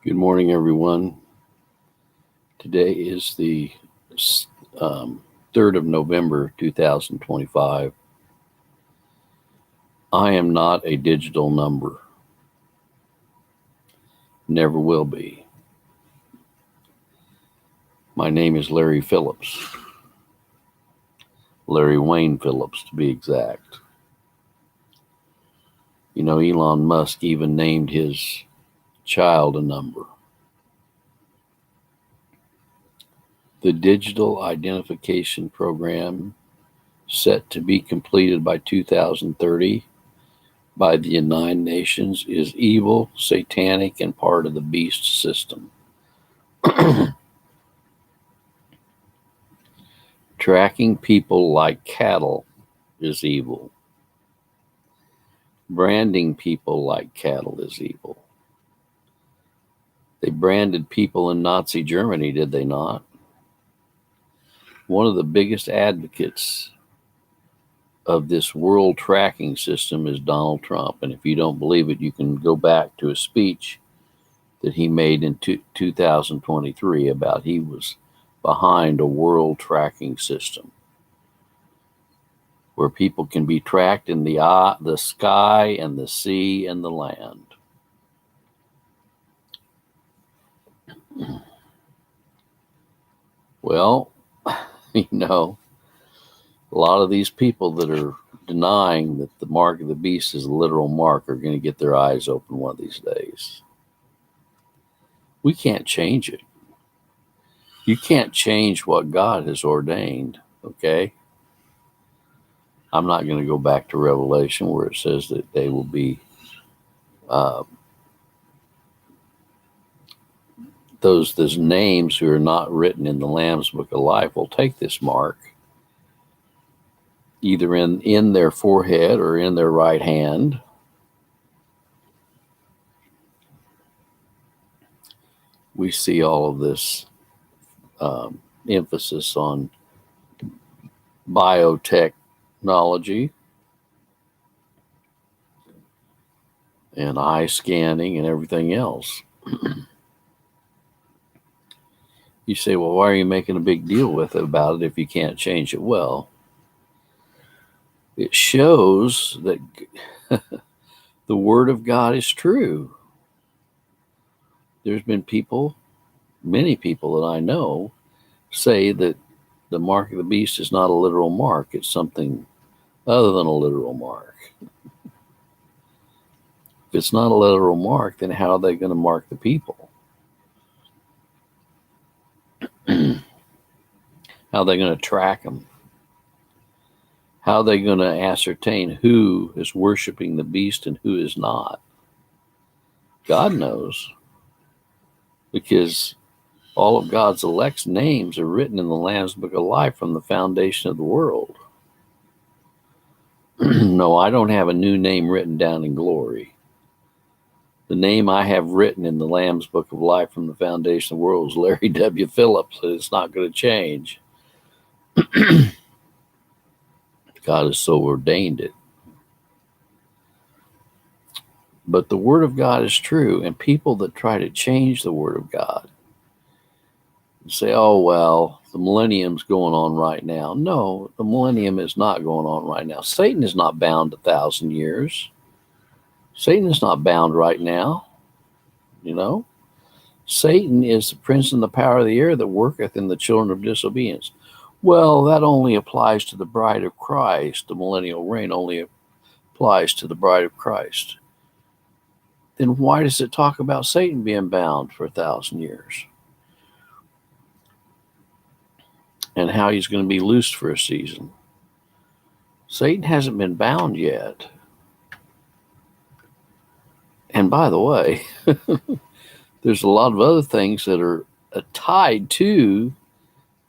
Good morning, everyone. Today is the 3rd of November, 2025. I am not a digital number. Never will be. My name is Larry Phillips. Larry Wayne Phillips, to be exact. You know, Elon Musk even named his child a number. The digital identification program set to be completed by 2030 by the United Nations is evil, satanic, and part of the beast system. Tracking people like cattle is evil. Branding people like cattle is evil. They branded people in Nazi Germany, did they not? One of the biggest advocates of this world tracking system is Donald Trump. And if you don't believe it, you can go back to a speech that he made in 2023 about he was behind a world tracking system where people can be tracked in the sky and the sea and the land. Well, you know, a lot of these people that are denying that the mark of the beast is a literal mark are going to get their eyes open one of these days. We can't change it. You can't change what God has ordained, okay? I'm not going to go back to Revelation where it says that they will be those names who are not written in the Lamb's Book of Life will take this mark either in their forehead or in their right hand. We see all of this emphasis on biotechnology and eye scanning and everything else. You say, well, why are you making a big deal about it if you can't change it? Well, it shows that the Word of God is true. There's been many people that I know, say that the mark of the beast is not a literal mark. It's something other than a literal mark. If it's not a literal mark, then how are they going to mark the people? How are they going to track them? How are they going to ascertain who is worshiping the beast and who is not? God knows, because all of God's elect's names are written in the Lamb's Book of Life from the foundation of the world. No, I don't have a new name written down in glory. The name I have written in the Lamb's Book of Life from the foundation of the world is Larry W. Phillips, and it's not going to change. God has so ordained it. But the Word of God is true, and people that try to change the Word of God say, oh, well, the millennium's going on right now. No, the millennium is not going on right now. Satan is not bound 1,000 years. Satan is not bound right now, you know. Satan is the prince and the power of the air that worketh in the children of disobedience. Well, that only applies to the bride of Christ. The millennial reign only applies to the bride of Christ. Then why does it talk about Satan being bound for 1,000 years? And how he's going to be loosed for a season. Satan hasn't been bound yet. And by the way, there's a lot of other things that are tied to,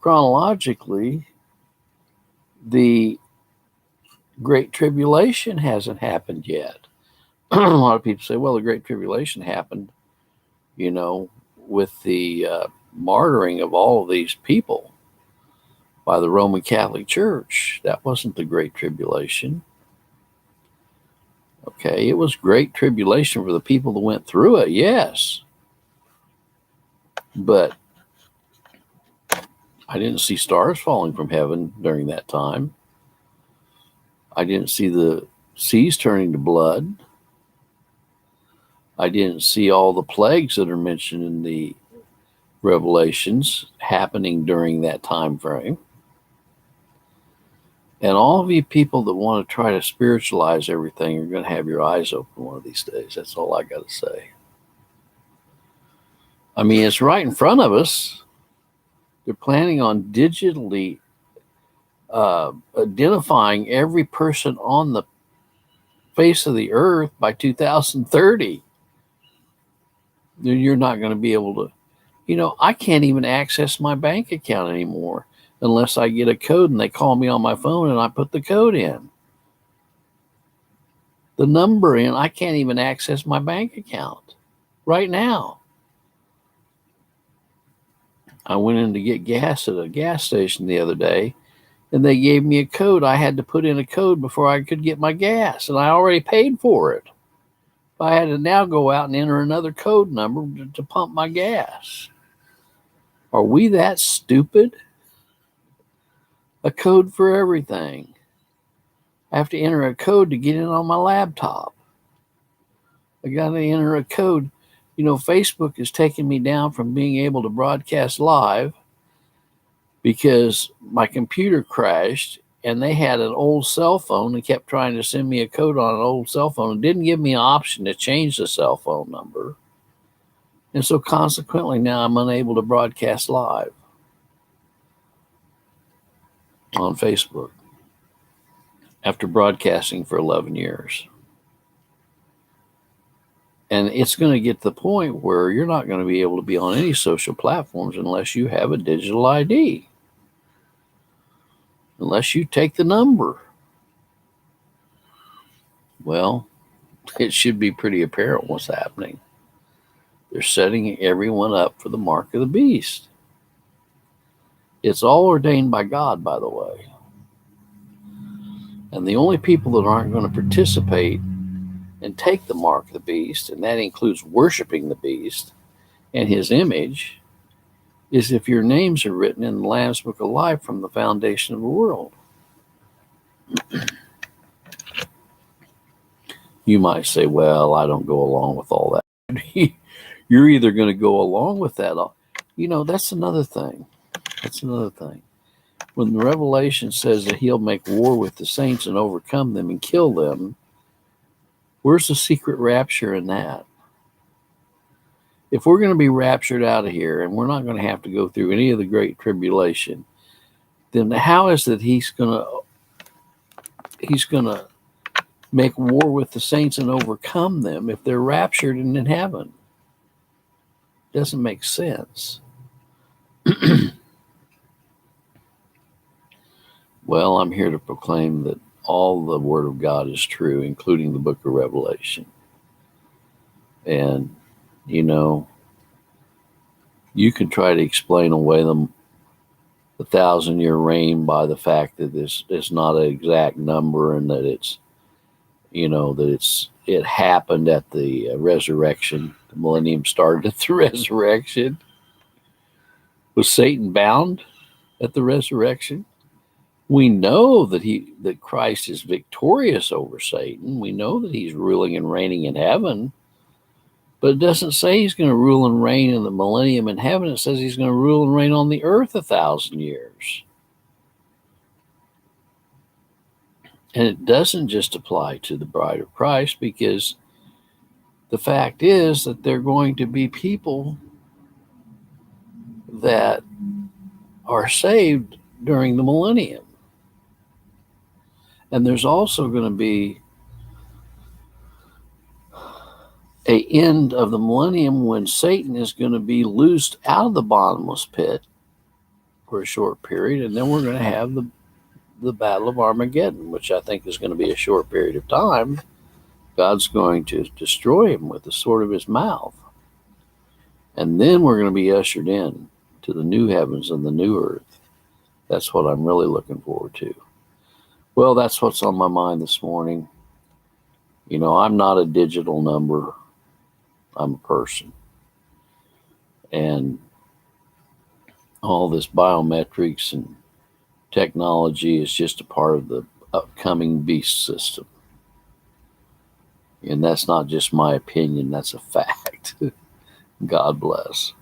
chronologically, the Great Tribulation hasn't happened yet. A lot of people say, well, the Great Tribulation happened, you know, with the martyring of all of these people by the Roman Catholic Church. That wasn't the Great Tribulation. Okay, it was Great Tribulation for the people that went through it, yes. But I didn't see stars falling from heaven during that time. I didn't see the seas turning to blood. I didn't see all the plagues that are mentioned in the Revelations happening during that time frame. And all of you people that want to try to spiritualize everything are going to have your eyes open one of these days. That's all I got to say. I mean, it's right in front of us. They're planning on digitally identifying every person on the face of the earth by 2030. You're not going to be able to, I can't even access my bank account anymore unless I get a code and they call me on my phone and I put the code in. The number in, I can't even access my bank account right now. I went in to get gas at a gas station the other day and they gave me a code. I had to put in a code before I could get my gas, and I already paid for it. I had to now go out and enter another code number to pump my gas. Are we that stupid? A code for everything. I have to enter a code to get in on my laptop. I got to enter a code. Facebook is taking me down from being able to broadcast live because my computer crashed and they had an old cell phone and kept trying to send me a code on an old cell phone and didn't give me an option to change the cell phone number. And so consequently now I'm unable to broadcast live on Facebook after broadcasting for 11 years. And it's going to get to the point where you're not going to be able to be on any social platforms unless you have a digital ID. Unless you take the number. Well, it should be pretty apparent what's happening. They're setting everyone up for the mark of the beast. It's all ordained by God, by the way. And the only people that aren't going to participate and take the mark of the beast, and that includes worshiping the beast and his image, is if your names are written in the Lamb's Book of Life from the foundation of the world. You might say, well, I don't go along with all that. You're either going to go along with that. That's another thing. When the Revelation says that he'll make war with the saints and overcome them and kill them, where's the secret rapture in that? If we're going to be raptured out of here and we're not going to have to go through any of the great tribulation, then how is it he's going to make war with the saints and overcome them if they're raptured and in heaven? Doesn't make sense. Well, I'm here to proclaim that all the Word of God is true, including the book of Revelation. And, you can try to explain away the 1,000-year reign by the fact that it's not an exact number and that it happened at the resurrection. The millennium started at the resurrection. Was Satan bound at the resurrection? We know that Christ is victorious over Satan. We know that he's ruling and reigning in heaven. But it doesn't say he's going to rule and reign in the millennium in heaven. It says he's going to rule and reign on the earth 1,000 years. And it doesn't just apply to the bride of Christ, because the fact is that there are going to be people that are saved during the millennium. And there's also going to be an end of the millennium when Satan is going to be loosed out of the bottomless pit for a short period, and then we're going to have the Battle of Armageddon, which I think is going to be a short period of time. God's going to destroy him with the sword of his mouth. And then we're going to be ushered in to the new heavens and the new earth. That's what I'm really looking forward to. Well, that's what's on my mind this morning. I'm not a digital number. I'm a person. And all this biometrics and technology is just a part of the upcoming beast system. And that's not just my opinion, that's a fact. God bless.